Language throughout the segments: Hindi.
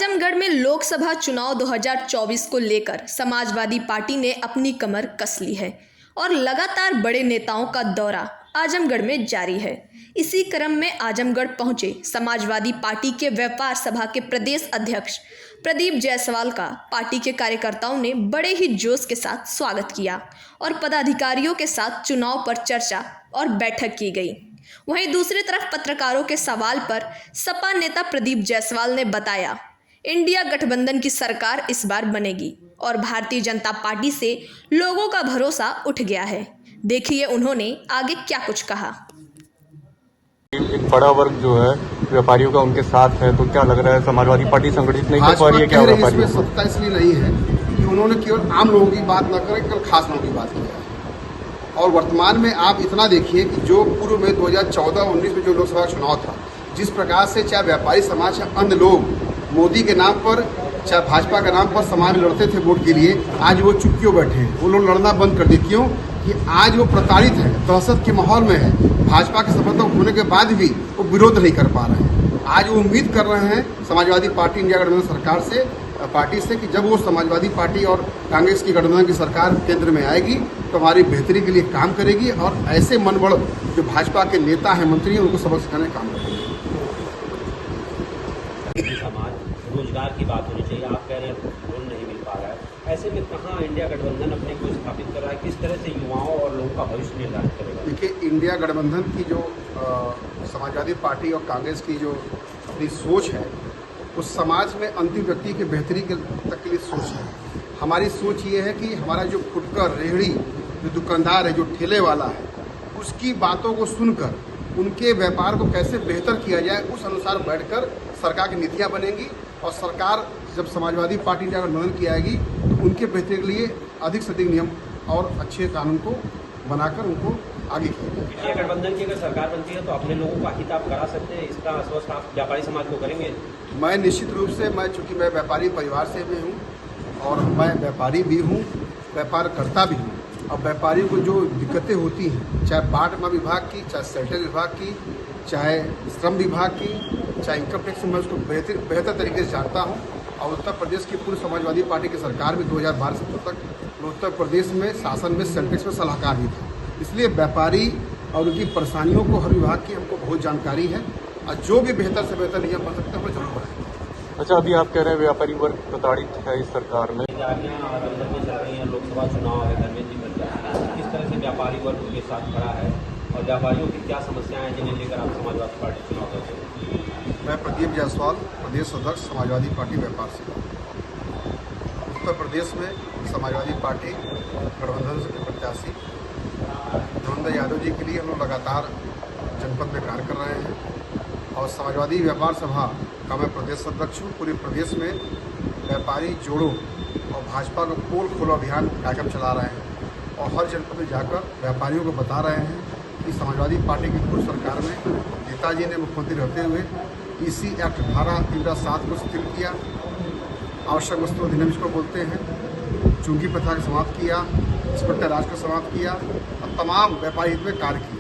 आजमगढ़ में लोकसभा चुनाव 2024 को लेकर समाजवादी पार्टी ने अपनी कमर कस ली है और लगातार बड़े नेताओं का दौरा आजमगढ़ में जारी है। इसी क्रम में आजमगढ़ पहुंचे समाजवादी पार्टी के व्यापार सभा के प्रदेश अध्यक्ष प्रदीप जायसवाल का पार्टी के कार्यकर्ताओं ने बड़े ही जोश के साथ स्वागत किया और पदाधिकारियों के साथ चुनाव पर चर्चा और बैठक की गई। वहीं दूसरी तरफ पत्रकारों के सवाल पर सपा नेता प्रदीप जायसवाल ने बताया, इंडिया गठबंधन की सरकार इस बार बनेगी और भारतीय जनता पार्टी से लोगों का भरोसा उठ गया है। देखिए उन्होंने आगे क्या कुछ कहा। एक बड़ा वर्ग जो है व्यापारियों का उनके साथ है, तो क्या लग रहा है समाजवादी पार्टी संगठित नहीं कर पा रही है क्या? व्यापारियों इसमें सत्ता इसलिए नहीं है कि उन्होंने केवल आम लोगों की बात न करें, केवल खास लोगों की बात की है। और वर्तमान में आप इतना देखिए कि जो पूर्व में 2014-19 में जो लोकसभा चुनाव था, जिस प्रकार से चाहे व्यापारी समाज या अन्य लोग मोदी के नाम पर चाहे भाजपा के नाम पर समाज में लड़ते थे वोट के लिए, आज वो चुप क्यों बैठे हैं? वो लोग लड़ना बंद कर दिए। क्यों? कि आज वो प्रताड़ित है, दहशत के माहौल में है। भाजपा के सफलता होने के बाद भी वो विरोध नहीं कर पा रहे हैं। आज वो उम्मीद कर रहे हैं समाजवादी पार्टी इंडिया गठबंधन सरकार से कि जब वो समाजवादी पार्टी और कांग्रेस की गठबंधन की सरकार केंद्र में आएगी तो हमारी बेहतरी के लिए काम करेगी और ऐसे मनबड़ जो भाजपा के नेता हैं, मंत्री हैं, उनको सबक सिखाने का काम करेंगे। समाज रोजगार की बात होनी चाहिए, आप कह रहे हैं लोन नहीं मिल पा रहा है, ऐसे में कहाँ इंडिया गठबंधन अपने को स्थापित कर रहा है? किस तरह से युवाओं और लोगों का भविष्य निर्धारित करेगा? देखिए, इंडिया गठबंधन की जो समाजवादी पार्टी और कांग्रेस की जो अपनी सोच है, उस समाज में अंतिम व्यक्ति के बेहतरी के तक के लिए सोच है। हमारी सोच ये है कि हमारा जो फुटकर रेहड़ी, जो दुकानदार है, जो ठेले वाला है, उसकी बातों को सुनकर उनके व्यापार को कैसे बेहतर किया जाए, उस अनुसार बैठकर सरकार की नीतियाँ बनेंगी और सरकार जब समाजवादी पार्टी इंडिया गठबंधन की आएगी तो उनके बेहतरी के लिए अधिक से अधिक नियम और अच्छे कानून को बनाकर उनको आगे किया। इंडिया गठबंधन की अगर सरकार बनती है तो अपने लोगों का हित आप करा सकते हैं, इसका आश्वासन आप व्यापारी समाज को करेंगे? मैं निश्चित रूप से, चूँकि मैं व्यापारी परिवार से भी हूँ और मैं व्यापारी भी हूँ, व्यापार करता भी हूँ। अब व्यापारियों को जो दिक्कतें होती हैं, चाहे बाट विभाग की, चाहे सेल्टर विभाग की, चाहे श्रम विभाग की, चाहे इनकम टैक्स, मैं उसको बेहतर तरीके से जानता हूँ। और उत्तर प्रदेश की पूर्व समाजवादी पार्टी की सरकार में 2012 से तक मैं उत्तर प्रदेश में शासन में सेल टैक्स में सलाहकार भी था। इसलिए व्यापारी और उनकी परेशानियों को हर विभाग की हमको बहुत जानकारी है और जो भी बेहतर से बेहतर नियम बन सकते हैं हम जरूर बढ़ाएंगे। अच्छा, अभी आप कह रहे हैं व्यापारी वर्ग प्रताड़ित है इस सरकार में। लोकसभा चुनाव है, किस तरह से व्यापारी वर्ग के साथ खड़ा है और व्यापारियों की क्या समस्याएं हैं जिन्हें लेकर आप समाजवादी पार्टी चुनाव करते हैं? मैं प्रदीप जायसवाल, प्रदेश अध्यक्ष समाजवादी पार्टी व्यापार से। उत्तर प्रदेश में समाजवादी पार्टी गठबंधन से प्रत्याशी धर्मेंद्र यादव जी के लिए हम लोग लगातार जनपद में कार्य कर रहे हैं और समाजवादी व्यापार सभा का मैं प्रदेश अध्यक्ष हूँ। पूरे प्रदेश में व्यापारी जोड़ो और भाजपा का पोल खोलो अभियान कार्यक्रम चला रहे हैं और हर जनपद में जाकर व्यापारियों को बता रहे हैं कि समाजवादी पार्टी की पूर्व सरकार में नेताजी ने मुख्यमंत्री रहते हुए इसी एक्ट धारा 307 को शिथिल किया, आवश्यक वस्तु अधिनियम इसको बोलते हैं, चुंगी प्रथा को समाप्त किया, इंस्पेक्टर राज को समाप्त किया और तमाम व्यापारी हित में कार्य किए।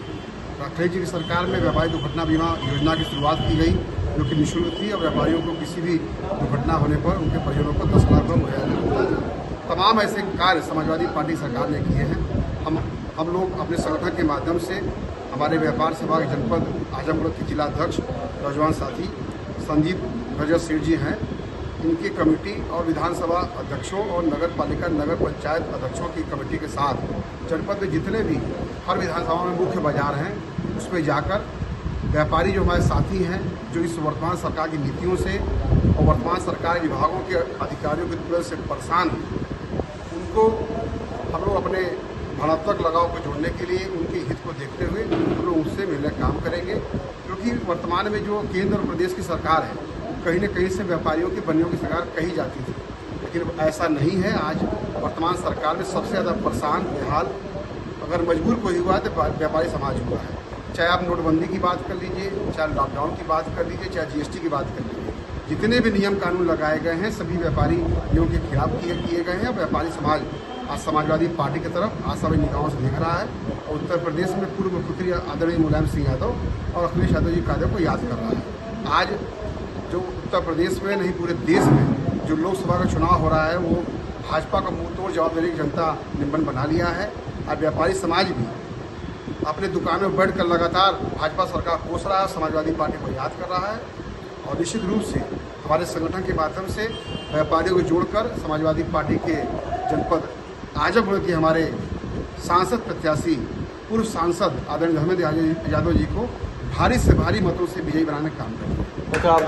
अखिलेश जी की सरकार में व्यापारी दुर्घटना बीमा योजना की शुरुआत की गई जो कि निःशुल्क थी और व्यापारियों को किसी भी दुर्घटना होने पर उनके परिजनों को 10 लाख रुपये मुहैया दिया। तमाम ऐसे कार्य समाजवादी पार्टी सरकार ने किए हैं। हम लोग अपने संगठन के माध्यम से हमारे व्यापार सभा के जनपद आजमगढ़ के जिला अध्यक्ष नौजवान साथी संजीव रजत सेठ जी हैं, इनकी कमेटी और विधानसभा अध्यक्षों और नगर पालिका नगर पंचायत अध्यक्षों की कमेटी के साथ जनपद में जितने भी हर विधानसभा में मुख्य बाजार हैं उसमें जाकर व्यापारी जो हमारे साथी हैं, जो इस वर्तमान सरकार की नीतियों से और वर्तमान सरकार विभागों के अधिकारियों की वजह से परेशान हैं, उनको हम लोग अपने भावनात्मक लगाव को जोड़ने के लिए उनके हित को देखते हुए हम लोग उससे मिलकर काम करेंगे। क्योंकि वर्तमान में जो केंद्र और प्रदेश की सरकार है, कहीं न कहीं से व्यापारियों की बनियों की सरकार कही जाती थी, लेकिन ऐसा नहीं है। आज वर्तमान सरकार में सबसे ज़्यादा परेशान, बेहाल, अगर मजबूर कोई हुआ है तो व्यापारी समाज हुआ है। चाहे आप नोटबंदी की बात कर लीजिए, चाहे लॉकडाउन की बात कर लीजिए, चाहे GST की बात कर लीजिए, जितने भी नियम कानून लगाए गए हैं सभी व्यापारियों के खिलाफ किए गए हैं। व्यापारी समाज आज समाजवादी पार्टी की तरफ आशावादी निगाहों से देख रहा है और उत्तर प्रदेश में पूर्व मुख्यमंत्री आदरणीय मुलायम सिंह यादव और अखिलेश यादव जी यादव को याद कर रहा है। आज जो उत्तर प्रदेश में नहीं पूरे देश में जो लोकसभा का चुनाव हो रहा है वो भाजपा का मुंह तोड़ जवाब देने की जनता ने मन बना लिया है। और व्यापारी समाज भी अपने दुकानों में बैठकर लगातार भाजपा सरकार कोस रहा है, समाजवादी पार्टी को याद कर रहा है। और निश्चित रूप से हमारे संगठन के माध्यम से व्यापारियों को जोड़कर समाजवादी पार्टी के जनपद आजमगढ़ के हमारे सांसद प्रत्याशी पूर्व सांसद आदरणीय धर्मेंद्र यादव जी को भारी से भारी मतों से विजयी बनाने का काम करेंगे। अच्छा, आप